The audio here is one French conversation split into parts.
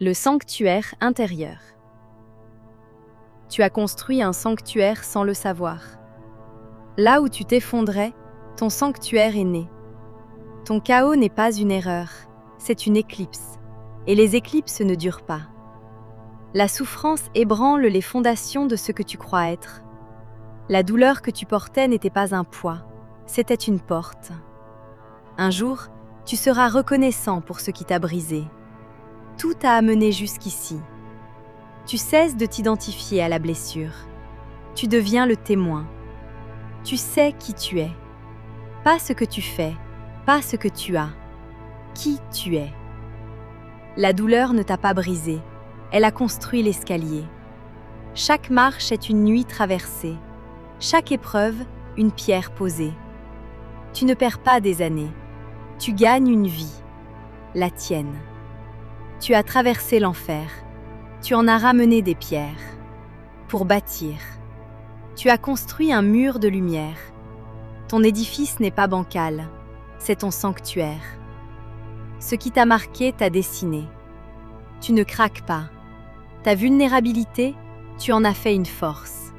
Le sanctuaire intérieur. Tu as construit un sanctuaire sans le savoir. Là où tu t'effondrais, ton sanctuaire est né. Ton chaos n'est pas une erreur, c'est une éclipse. Et les éclipses ne durent pas. La souffrance ébranle les fondations de ce que tu crois être. La douleur que tu portais n'était pas un poids, c'était une porte. Un jour, tu seras reconnaissant pour ce qui t'a brisé. Tout t'a amené jusqu'ici. Tu cesses de t'identifier à la blessure. Tu deviens le témoin. Tu sais qui tu es. Pas ce que tu fais, pas ce que tu as. Qui tu es. La douleur ne t'a pas brisé. Elle a construit l'escalier. Chaque marche est une nuit traversée. Chaque épreuve, une pierre posée. Tu ne perds pas des années. Tu gagnes une vie. La tienne. Tu as traversé l'enfer. Tu en as ramené des pierres. Pour bâtir. Tu as construit un mur de lumière. Ton édifice n'est pas bancal. C'est ton sanctuaire. Ce qui t'a marqué t'a dessiné. Tu ne craques pas. Ta vulnérabilité, tu en as fait une force.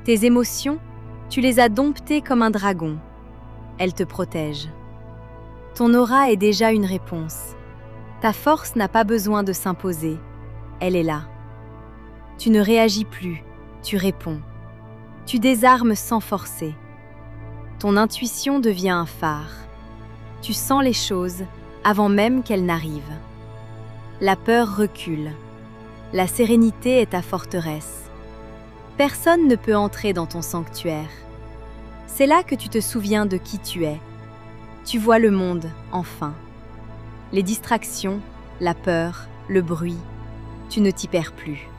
Tes émotions, tu les as domptées comme un dragon. Elles te protègent. Ton aura est déjà une réponse. Ta force n'a pas besoin de s'imposer. Elle est là. Tu ne réagis plus, tu réponds. Tu désarmes sans forcer. Ton intuition devient un phare. Tu sens les choses avant même qu'elles n'arrivent. La peur recule. La sérénité est ta forteresse. Personne ne peut entrer dans ton sanctuaire. C'est là que tu te souviens de qui tu es. Tu vois le monde, enfin. Les distractions, la peur, le bruit, tu ne t'y perds plus.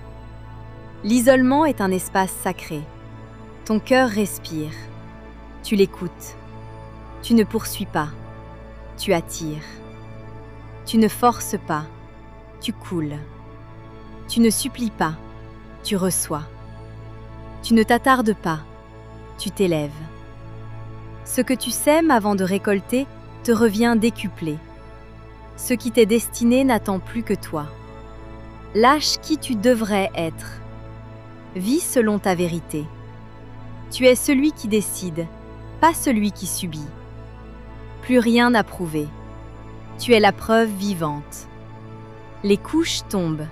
L'isolement est un espace sacré. Ton cœur respire. Tu l'écoutes. Tu ne poursuis pas. Tu attires. Tu ne forces pas. Tu coules. Tu ne supplies pas. Tu reçois. Tu ne t'attardes pas. Tu t'élèves. Ce que tu sèmes avant de récolter te revient décuplé. Ce qui t'est destiné n'attend plus que toi. Lâche qui tu devrais être. Vis selon ta vérité. Tu es celui qui décide, pas celui qui subit. Plus rien à prouver. Tu es la preuve vivante. Les couches tombent.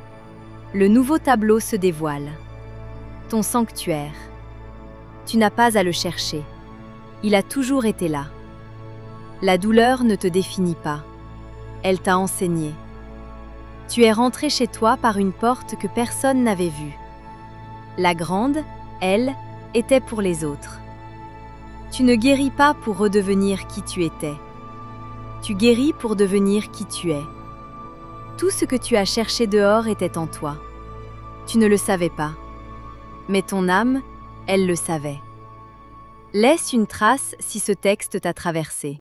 Le nouveau tableau se dévoile. Ton sanctuaire. Tu n'as pas à le chercher. Il a toujours été là. La douleur ne te définit pas. Elle t'a enseigné. Tu es rentré chez toi par une porte que personne n'avait vue. La grande, elle, était pour les autres. Tu ne guéris pas pour redevenir qui tu étais. Tu guéris pour devenir qui tu es. Tout ce que tu as cherché dehors était en toi. Tu ne le savais pas. Mais ton âme, elle le savait. Laisse une trace si ce texte t'a traversé.